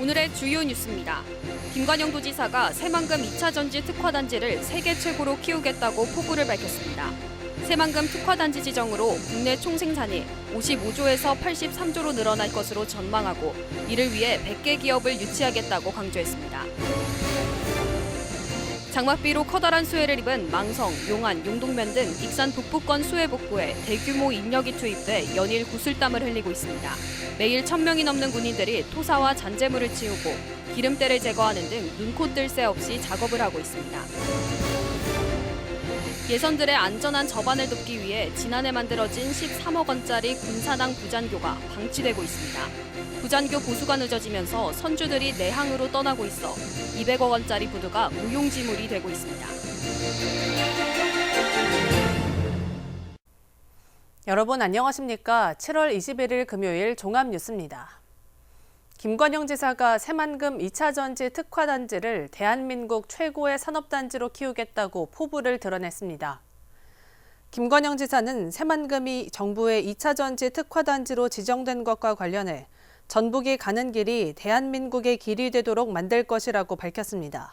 오늘의 주요 뉴스입니다. 김관영 도지사가 새만금 2차 전지 특화단지를 세계 최고로 키우겠다고 포부를 밝혔습니다. 새만금 특화단지 지정으로 국내 총생산이 55조에서 83조로 늘어날 것으로 전망하고 이를 위해 100개 기업을 유치하겠다고 강조했습니다. 장맛비로 커다란 수해를 입은 망성, 용안, 용동면 등 익산 북부권 수해 복구에 대규모 인력이 투입돼 연일 구슬땀을 흘리고 있습니다. 매일 1,000명이 넘는 군인들이 토사와 잔재물을 치우고 기름때를 제거하는 등 눈코 뜰 새 없이 작업을 하고 있습니다. 예선들의 안전한 접안을 돕기 위해 지난해 만들어진 13억 원짜리 군사당 부잔교가 방치되고 있습니다. 부잔교 보수가 늦어지면서 선주들이 내항으로 떠나고 있어 200억 원짜리 부두가 무용지물이 되고 있습니다. 여러분 안녕하십니까? 7월 21일 금요일 종합뉴스입니다. 김관영 지사가 새만금 2차 전지 특화단지를 대한민국 최고의 산업단지로 키우겠다고 포부를 드러냈습니다. 김관영 지사는 새만금이 정부의 2차 전지 특화단지로 지정된 것과 관련해 전북이 가는 길이 대한민국의 길이 되도록 만들 것이라고 밝혔습니다.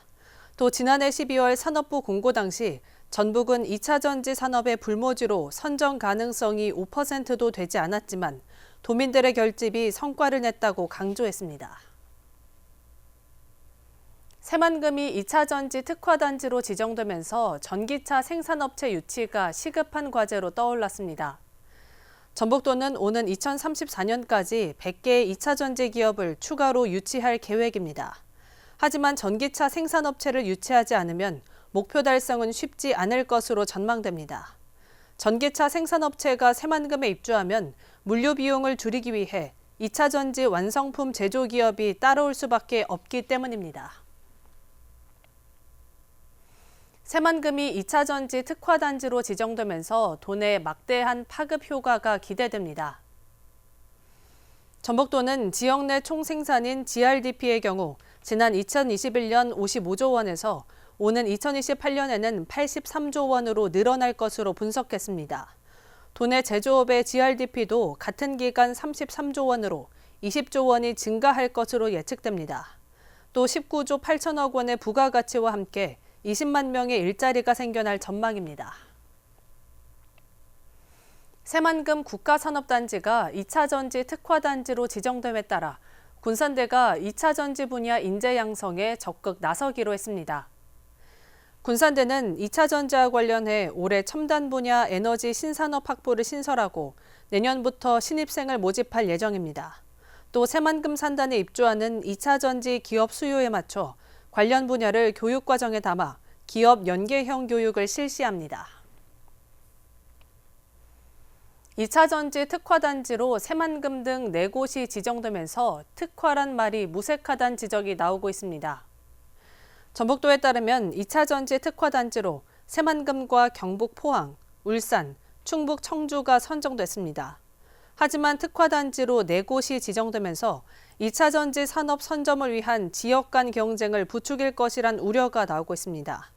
또 지난해 12월 산업부 공고 당시 전북은 2차 전지 산업의 불모지로 선정 가능성이 5%도 되지 않았지만 도민들의 결집이 성과를 냈다고 강조했습니다. 새만금이 2차 전지 특화단지로 지정되면서 전기차 생산업체 유치가 시급한 과제로 떠올랐습니다. 전북도는 오는 2034년까지 100개의 2차 전지 기업을 추가로 유치할 계획입니다. 하지만 전기차 생산업체를 유치하지 않으면 목표 달성은 쉽지 않을 것으로 전망됩니다. 전기차 생산업체가 새만금에 입주하면 물류 비용을 줄이기 위해 2차 전지 완성품 제조 기업이 따라올 수밖에 없기 때문입니다. 새만금이 2차 전지 특화단지로 지정되면서 도내 막대한 파급 효과가 기대됩니다. 전북도는 지역 내 총생산인 GRDP의 경우 지난 2021년 55조 원에서 오는 2028년에는 83조 원으로 늘어날 것으로 분석했습니다. 도내 제조업의 GRDP도 같은 기간 33조 원으로 20조 원이 증가할 것으로 예측됩니다. 또 19조 8천억 원의 부가가치와 함께 20만 명의 일자리가 생겨날 전망입니다. 새만금 국가산업단지가 2차 전지 특화단지로 지정됨에 따라 군산대가 2차 전지 분야 인재 양성에 적극 나서기로 했습니다. 군산대는 2차 전지와 관련해 올해 첨단 분야 에너지 신산업 확보를 신설하고 내년부터 신입생을 모집할 예정입니다. 또 새만금 산단에 입주하는 2차 전지 기업 수요에 맞춰 관련 분야를 교육과정에 담아 기업 연계형 교육을 실시합니다. 2차 전지 특화단지로 새만금 등 4곳이 지정되면서 특화란 말이 무색하다는 지적이 나오고 있습니다. 전북도에 따르면 2차 전지 특화단지로 새만금과 경북 포항, 울산, 충북 청주가 선정됐습니다. 하지만 특화단지로 4곳이 지정되면서 2차 전지 산업 선점을 위한 지역 간 경쟁을 부추길 것이란 우려가 나오고 있습니다.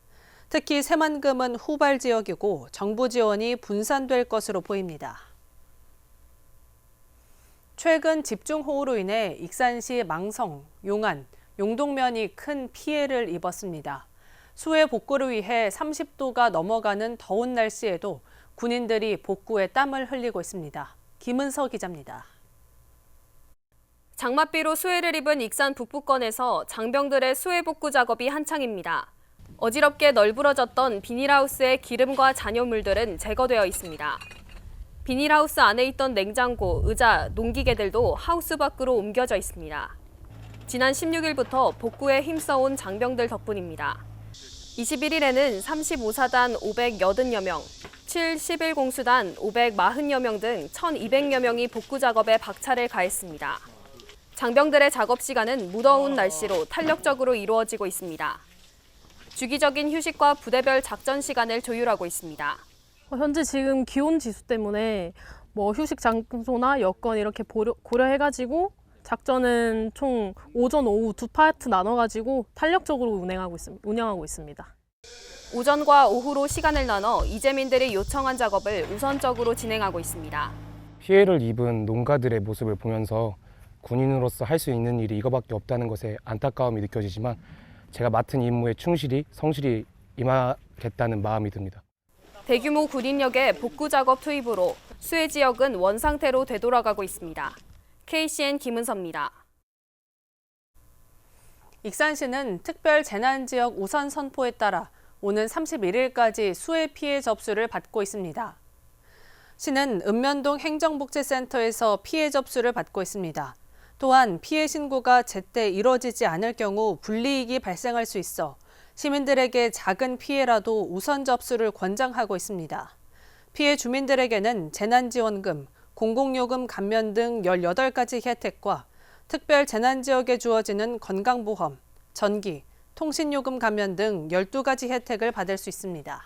특히 새만금은 후발 지역이고 정부 지원이 분산될 것으로 보입니다. 최근 집중호우로 인해 익산시 망성, 용안, 용동면이 큰 피해를 입었습니다. 수해 복구를 위해 30도가 넘어가는 더운 날씨에도 군인들이 복구에 땀을 흘리고 있습니다. 김은서 기자입니다. 장맛비로 수해를 입은 익산 북부권에서 장병들의 수해 복구 작업이 한창입니다. 어지럽게 널브러졌던 비닐하우스의 기름과 잔여물들은 제거되어 있습니다. 비닐하우스 안에 있던 냉장고, 의자, 농기계들도 하우스 밖으로 옮겨져 있습니다. 지난 16일부터 복구에 힘써온 장병들 덕분입니다. 21일에는 35사단 580여 명, 7-11공수단 540여 명 등 1,200여 명이 복구 작업에 박차를 가했습니다. 장병들의 작업 시간은 무더운 날씨로 탄력적으로 이루어지고 있습니다. 주기적인 휴식과 부대별 작전 시간을 조율하고 있습니다. 현재 지금 기온 지수 때문에 휴식 장소나 여건 이렇게 고려해가지고 작전은 총 오전, 오후 두 파트 나눠가지고 탄력적으로 운영하고 있습니다. 오전과 오후로 시간을 나눠 이재민들이 요청한 작업을 우선적으로 진행하고 있습니다. 피해를 입은 농가들의 모습을 보면서 군인으로서 할 수 있는 일이 이거밖에 없다는 것에 안타까움이 느껴지지만 제가 맡은 임무에 충실히 성실히 임하겠다는 마음이 듭니다. 대규모 군인력의 복구 작업 투입으로 수해 지역은 원상태로 되돌아가고 있습니다. KCN 김은서입니다. 익산시는 특별 재난지역 우선 선포에 따라 오는 31일까지 수해 피해 접수를 받고 있습니다. 시는 읍면동 행정복지센터에서 피해 접수를 받고 있습니다. 또한 피해 신고가 제때 이뤄지지 않을 경우 불이익이 발생할 수 있어 시민들에게 작은 피해라도 우선 접수를 권장하고 있습니다. 피해 주민들에게는 재난지원금, 공공요금 감면 등 18가지 혜택과 특별 재난지역에 주어지는 건강보험, 전기, 통신요금 감면 등 12가지 혜택을 받을 수 있습니다.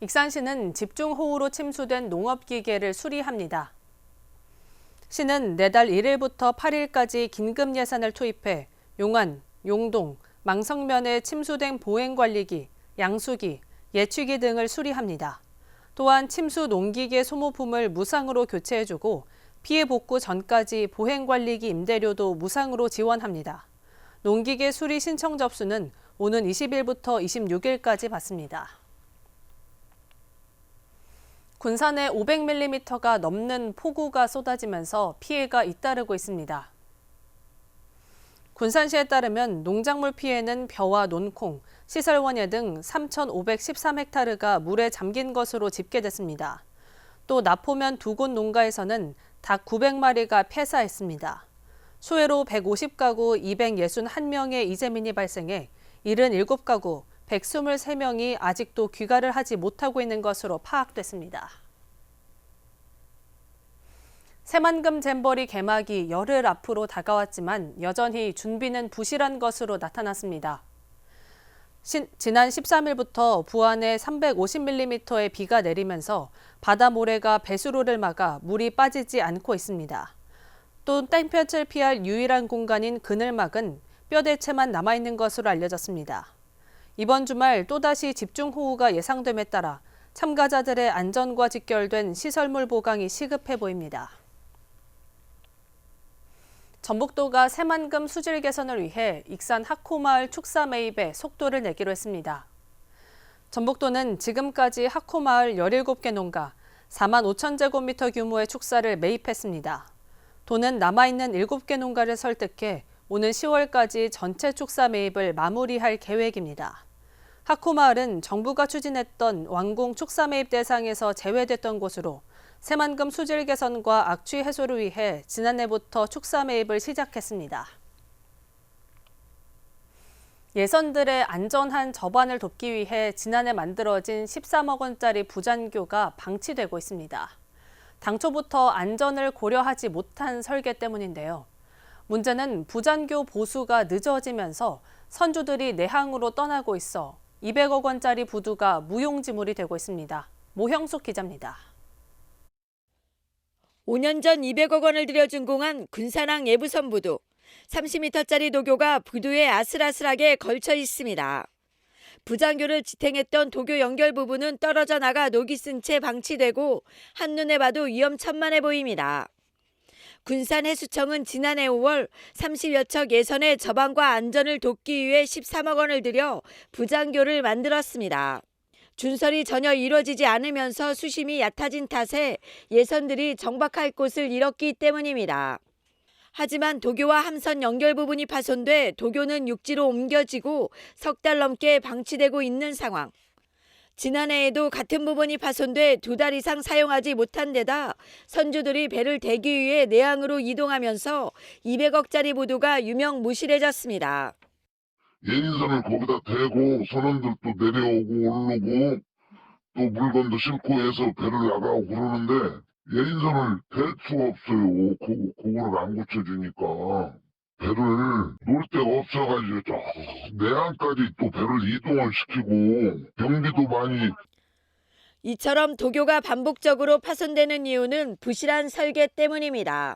익산시는 집중호우로 침수된 농업기계를 수리합니다. 시는 내달 1일부터 8일까지 긴급 예산을 투입해 용안, 용동, 망성면에 침수된 보행관리기, 양수기, 예취기 등을 수리합니다. 또한 침수 농기계 소모품을 무상으로 교체해주고 피해 복구 전까지 보행관리기 임대료도 무상으로 지원합니다. 농기계 수리 신청 접수는 오는 20일부터 26일까지 받습니다. 군산에 500mm가 넘는 폭우가 쏟아지면서 피해가 잇따르고 있습니다. 군산시에 따르면 농작물 피해는 벼와 논콩, 시설원예 등 3,513헥타르가 물에 잠긴 것으로 집계됐습니다. 또 나포면 두 곳 농가에서는 닭 900마리가 폐사했습니다. 수해로 150가구 261명의 이재민이 발생해 77가구 123명이 아직도 귀가를 하지 못하고 있는 것으로 파악됐습니다. 새만금 잼버리 개막이 열흘 앞으로 다가왔지만 여전히 준비는 부실한 것으로 나타났습니다. 지난 13일부터 부안에 350mm의 비가 내리면서 바다 모래가 배수로를 막아 물이 빠지지 않고 있습니다. 또 땡볕을 피할 유일한 공간인 그늘막은 뼈대체만 남아있는 것으로 알려졌습니다. 이번 주말 또다시 집중호우가 예상됨에 따라 참가자들의 안전과 직결된 시설물 보강이 시급해 보입니다. 전북도가 새만금 수질 개선을 위해 익산 하코마을 축사 매입에 속도를 내기로 했습니다. 전북도는 지금까지 하코마을 17개 농가 4만 5천 제곱미터 규모의 축사를 매입했습니다. 도는 남아있는 7개 농가를 설득해 오는 10월까지 전체 축사 매입을 마무리할 계획입니다. 하코마을은 정부가 추진했던 완공 축사 매입 대상에서 제외됐던 곳으로 새만금 수질 개선과 악취 해소를 위해 지난해부터 축사 매입을 시작했습니다. 예선들의 안전한 접안을 돕기 위해 지난해 만들어진 13억 원짜리 부잔교가 방치되고 있습니다. 당초부터 안전을 고려하지 못한 설계 때문인데요. 문제는 부잔교 보수가 늦어지면서 선주들이 내항으로 떠나고 있어 200억 원짜리 부두가 무용지물이 되고 있습니다. 모형숙 기자입니다. 5년 전 200억 원을 들여 준공한 군산항 예부선 부두. 30m짜리 도교가 부두에 아슬아슬하게 걸쳐 있습니다. 부장교를 지탱했던 도교 연결 부분은 떨어져 나가 녹이 쓴 채 방치되고 한눈에 봐도 위험천만해 보입니다. 군산해수청은 지난해 5월 30여 척 예선의 접안과 안전을 돕기 위해 13억 원을 들여 부장교를 만들었습니다. 준설이 전혀 이루어지지 않으면서 수심이 얕아진 탓에 예선들이 정박할 곳을 잃었기 때문입니다. 하지만 도교와 함선 연결 부분이 파손돼 도교는 육지로 옮겨지고 석 달 넘게 방치되고 있는 상황. 지난해에도 같은 부분이 파손돼 2달 이상 사용하지 못한 데다 선주들이 배를 대기 위해 내항으로 이동하면서 200억짜리 부두가 유명무실해졌습니다. 예인선을 거기다 대고 선원들도 내려오고 오르고 또 물건도 싣고 해서 배를 나가고 그러는데 예인선을 댈 수가 없어요. 그거를 안 고쳐주니까 배를 놓을 데가 없어가지고 저 내항까지 또 배를 이동을 시키고 경비도 많이. 이처럼 도교가 반복적으로 파손되는 이유는 부실한 설계 때문입니다.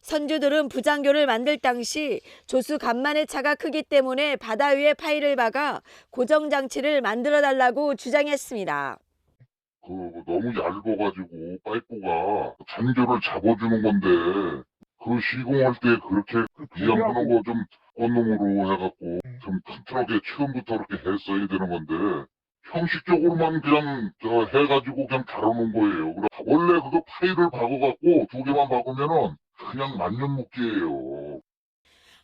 선주들은 부장교를 만들 당시 조수 간만의 차가 크기 때문에 바다 위에 파이를 박아 고정장치를 만들어달라고 주장했습니다. 너무 얇아가지고 파이프가 잔교를 잡아주는 건데 그 시공할 때 그렇게 이양하는 거 좀 건놈으로 해갖고 좀 튼튼하게 처음부터 이렇게 했어야 되는 건데 형식적으로만 그냥 해가지고 그냥 다뤄놓은 거예요. 원래 그거 파일을 박아갖고 2개만 박으면은 그냥 만년묵기예요.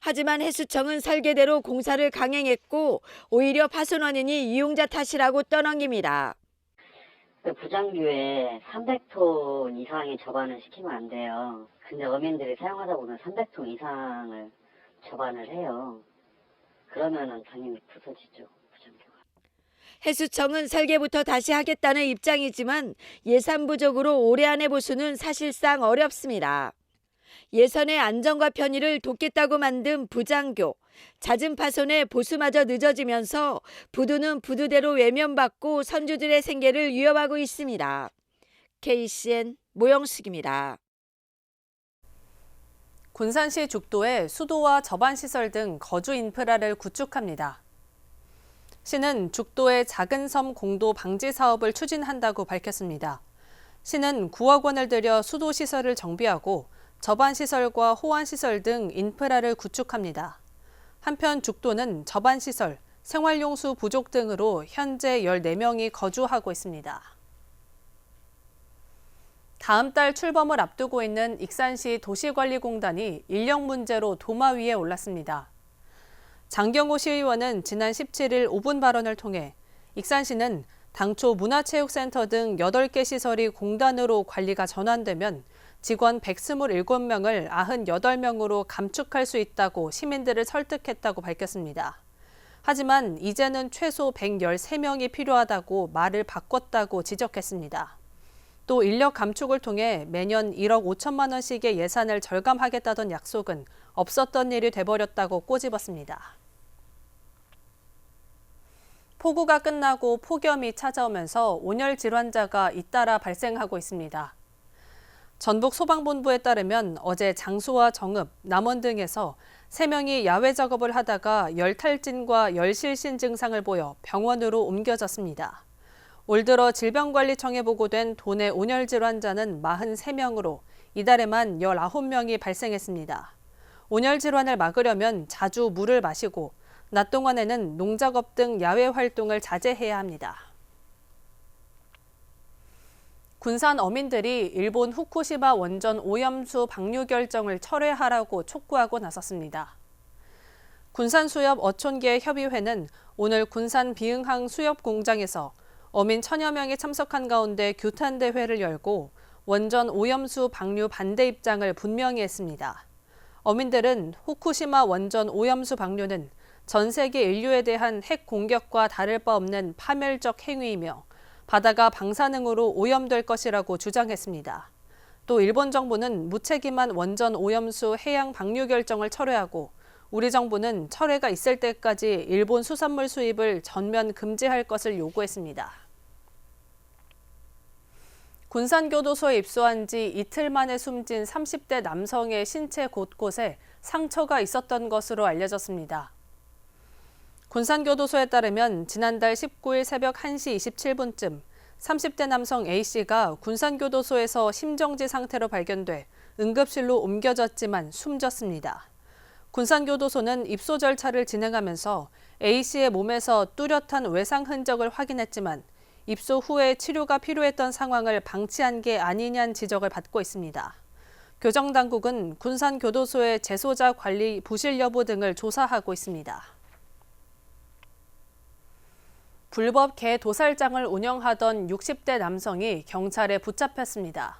하지만 해수청은 설계대로 공사를 강행했고 오히려 파손 원인이 이용자 탓이라고 떠넘깁니다. 그 부장교에 300톤 이상의 접안을 시키면 안 돼요. 근데 어민들이 사용하다 보면 300톤 이상을 접안을 해요. 그러면은 당연히 부서지죠, 부장교가. 해수청은 설계부터 다시 하겠다는 입장이지만 예산 부족으로 올해 안에 보수는 사실상 어렵습니다. 예선의 안전과 편의를 돕겠다고 만든 부장교. 잦은 파손에 보수마저 늦어지면서 부두는 부두대로 외면받고 선주들의 생계를 위협하고 있습니다. KCN 모영숙입니다. 군산시 죽도에 수도와 접안시설 등 거주 인프라를 구축합니다. 시는 죽도의 작은 섬 공도 방지 사업을 추진한다고 밝혔습니다. 시는 9억 원을 들여 수도시설을 정비하고 접안시설과 호환시설 등 인프라를 구축합니다. 한편 죽도는 접안시설, 생활용수 부족 등으로 현재 14명이 거주하고 있습니다. 다음 달 출범을 앞두고 있는 익산시 도시관리공단이 인력 문제로 도마 위에 올랐습니다. 장경호 시의원은 지난 17일 5분 발언을 통해 익산시는 당초 문화체육센터 등 8개 시설이 공단으로 관리가 전환되면 직원 127명을 98명으로 감축할 수 있다고 시민들을 설득했다고 밝혔습니다. 하지만 이제는 최소 113명이 필요하다고 말을 바꿨다고 지적했습니다. 또 인력 감축을 통해 매년 1억 5천만 원씩의 예산을 절감하겠다던 약속은 없었던 일이 돼버렸다고 꼬집었습니다. 폭우가 끝나고 폭염이 찾아오면서 온열 질환자가 잇따라 발생하고 있습니다. 전북 소방본부에 따르면 어제 장수와 정읍, 남원 등에서 3명이 야외 작업을 하다가 열탈진과 열실신 증상을 보여 병원으로 옮겨졌습니다. 올 들어 질병관리청에 보고된 도내 온열 질환자는 43명으로 이달에만 19명이 발생했습니다. 온열 질환을 막으려면 자주 물을 마시고 낮 동안에는 농작업 등 야외 활동을 자제해야 합니다. 군산 어민들이 일본 후쿠시마 원전 오염수 방류 결정을 철회하라고 촉구하고 나섰습니다. 군산수협 어촌계 협의회는 오늘 군산 비흥항 수협 공장에서 어민 1000여 명이 참석한 가운데 규탄 대회를 열고 원전 오염수 방류 반대 입장을 분명히 했습니다. 어민들은 후쿠시마 원전 오염수 방류는 전 세계 인류에 대한 핵 공격과 다를 바 없는 파멸적 행위이며 바다가 방사능으로 오염될 것이라고 주장했습니다. 또 일본 정부는 무책임한 원전 오염수 해양 방류 결정을 철회하고 우리 정부는 철회가 있을 때까지 일본 수산물 수입을 전면 금지할 것을 요구했습니다. 군산교도소에 입소한 지 이틀 만에 숨진 30대 남성의 신체 곳곳에 상처가 있었던 것으로 알려졌습니다. 군산교도소에 따르면 지난달 19일 새벽 1시 27분쯤 30대 남성 A씨가 군산교도소에서 심정지 상태로 발견돼 응급실로 옮겨졌지만 숨졌습니다. 군산교도소는 입소 절차를 진행하면서 A씨의 몸에서 뚜렷한 외상 흔적을 확인했지만 입소 후에 치료가 필요했던 상황을 방치한 게 아니냐는 지적을 받고 있습니다. 교정당국은 군산교도소의 재소자 관리 부실 여부 등을 조사하고 있습니다. 불법 개 도살장을 운영하던 60대 남성이 경찰에 붙잡혔습니다.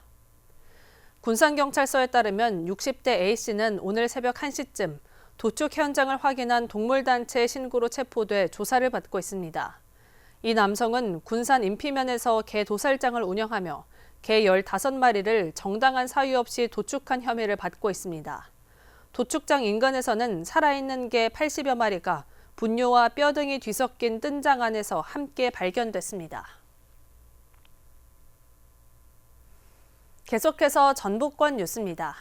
군산경찰서에 따르면 60대 A씨는 오늘 새벽 1시쯤 도축 현장을 확인한 동물단체 신고로 체포돼 조사를 받고 있습니다. 이 남성은 군산 인피면에서 개 도살장을 운영하며 개 15마리를 정당한 사유 없이 도축한 혐의를 받고 있습니다. 도축장 인근에서는 살아있는 개 80여 마리가 분뇨와 뼈 등이 뒤섞인 뜬장 안에서 함께 발견됐습니다. 계속해서 전북권 뉴스입니다.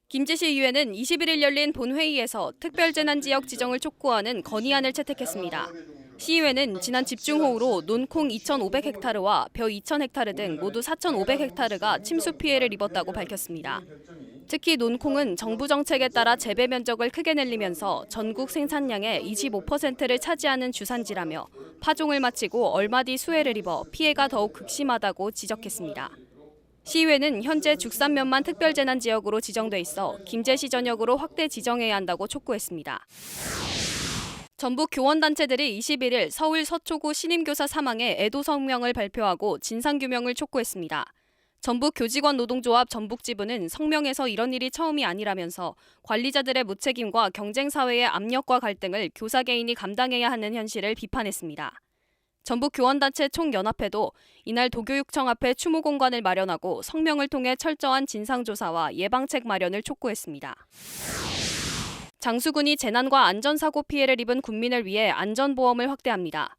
김제시 의회는 21일 열린 본회의에서 특별재난지역 지정을 촉구하는 건의안을 채택했습니다. 시의회는 지난 집중호우로 논콩 2,500헥타르와 벼 2,000헥타르 등 모두 4,500헥타르가 침수 피해를 입었다고 밝혔습니다. 특히 논콩은 정부 정책에 따라 재배 면적을 크게 늘리면서 전국 생산량의 25%를 차지하는 주산지라며 파종을 마치고 얼마 뒤 수해를 입어 피해가 더욱 극심하다고 지적했습니다. 시의회는 현재 죽산면만 특별재난지역으로 지정돼 있어 김제시 전역으로 확대 지정해야 한다고 촉구했습니다. 전북 교원단체들이 21일 서울 서초구 신임교사 사망의 애도 성명을 발표하고 진상규명을 촉구했습니다. 전북 교직원 노동조합 전북지부는 성명에서 이런 일이 처음이 아니라면서 관리자들의 무책임과 경쟁사회의 압력과 갈등을 교사 개인이 감당해야 하는 현실을 비판했습니다. 전북 교원단체 총연합회도 이날 도교육청 앞에 추모 공간을 마련하고 성명을 통해 철저한 진상조사와 예방책 마련을 촉구했습니다. 장수군이 재난과 안전사고 피해를 입은 군민을 위해 안전보험을 확대합니다.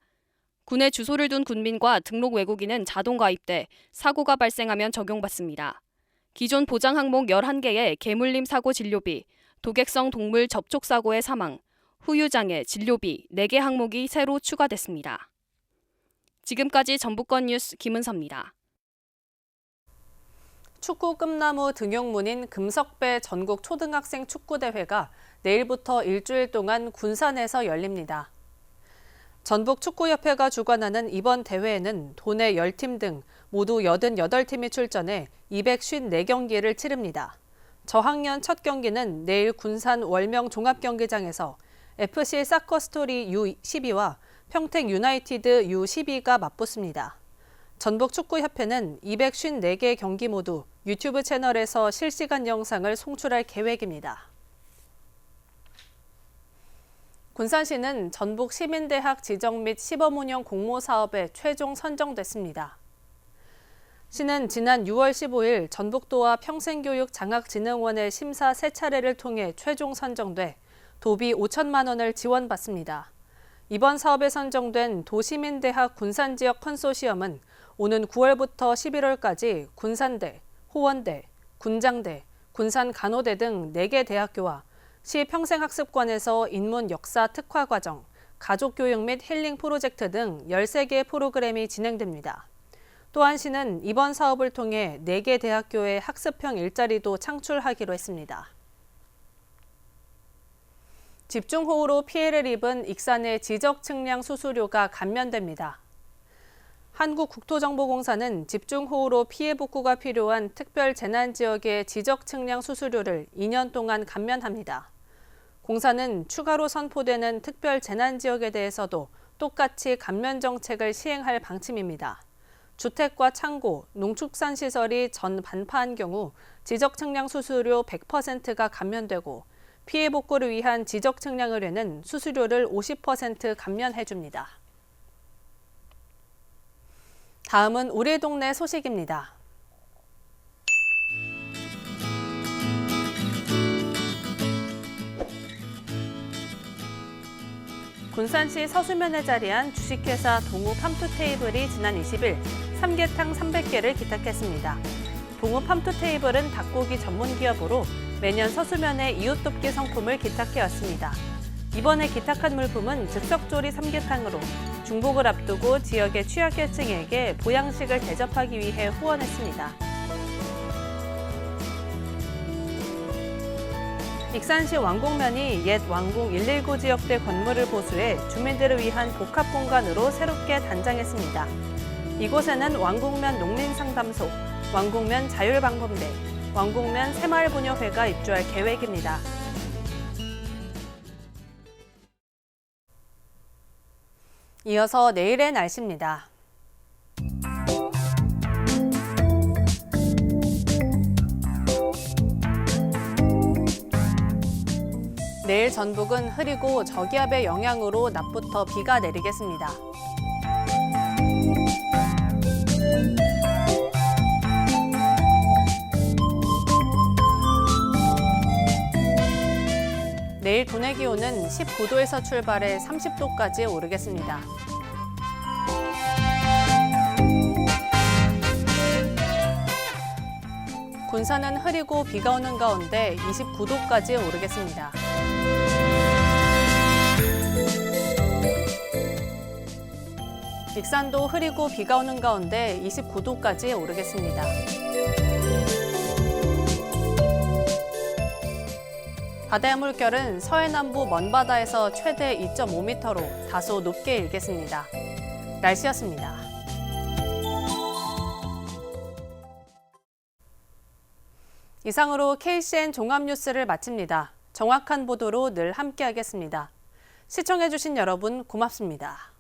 군에 주소를 둔 군민과 등록 외국인은 자동 가입돼 사고가 발생하면 적용받습니다. 기존 보장 항목 11개의 개물림 사고 진료비, 도객성 동물 접촉 사고의 사망, 후유장애 진료비 4개 항목이 새로 추가됐습니다. 지금까지 전북권 뉴스 김은서입니다. 축구 꿈나무 등용문인 금석배 전국 초등학생 축구대회가 내일부터 일주일 동안 군산에서 열립니다. 전북축구협회가 주관하는 이번 대회에는 도내 10팀 등 모두 88팀이 출전해 254경기를 치릅니다. 저학년 첫 경기는 내일 군산 월명 종합경기장에서 FC 사커스토리 U12와 평택 유나이티드 U12가 맞붙습니다. 전북축구협회는 254개 경기 모두 유튜브 채널에서 실시간 영상을 송출할 계획입니다. 군산시는 전북시민대학 지정 및 시범운영 공모사업에 최종 선정됐습니다. 시는 지난 6월 15일 전북도와 평생교육장학진흥원의 심사 3차례를 통해 최종 선정돼 도비 5천만 원을 지원받습니다. 이번 사업에 선정된 도시민대학 군산지역 컨소시엄은 오는 9월부터 11월까지 군산대, 호원대, 군장대, 군산간호대 등 4개 대학교와 시 평생학습관에서 인문 역사 특화과정, 가족교육 및 힐링 프로젝트 등 13개 프로그램이 진행됩니다. 또한 시는 이번 사업을 통해 4개 대학교의 학습형 일자리도 창출하기로 했습니다. 집중호우로 피해를 입은 익산의 지적측량 수수료가 감면됩니다. 한국국토정보공사는 집중호우로 피해 복구가 필요한 특별 재난지역의 지적측량 수수료를 2년 동안 감면합니다. 공사는 추가로 선포되는 특별 재난지역에 대해서도 똑같이 감면 정책을 시행할 방침입니다. 주택과 창고, 농축산시설이 전 반파한 경우 지적측량 수수료 100%가 감면되고 피해 복구를 위한 지적측량 의뢰는 수수료를 50% 감면해줍니다. 다음은 우리 동네 소식입니다. 군산시 서수면에 자리한 주식회사 동우 팜투테이블이 지난 20일 삼계탕 300개를 기탁했습니다. 동우 팜투테이블은 닭고기 전문 기업으로 매년 서수면에 이웃돕기 상품을 기탁해왔습니다. 이번에 기탁한 물품은 즉석조리 삼계탕으로 중복을 앞두고 지역의 취약계층에게 보양식을 대접하기 위해 후원했습니다. 익산시 왕곡면이 옛 왕궁 119 지역대 건물을 보수해 주민들을 위한 복합공간으로 새롭게 단장했습니다. 이곳에는 왕곡면 농민상담소, 왕곡면 자율방범대, 왕곡면 새마을부녀회가 입주할 계획입니다. 이어서 내일의 날씨입니다. 내일 전북은 흐리고 저기압의 영향으로 낮부터 비가 내리겠습니다. 내일 도내 기온은 19도에서 출발해 30도까지 오르겠습니다. 군산은 흐리고 비가 오는 가운데 29도까지 오르겠습니다. 익산도 흐리고 비가 오는 가운데 29도까지 오르겠습니다. 바다의 물결은 서해남부 먼바다에서 최대 2.5m로 다소 높게 일겠습니다. 날씨였습니다. 이상으로 KCN 종합뉴스를 마칩니다. 정확한 보도로 늘 함께하겠습니다. 시청해주신 여러분 고맙습니다.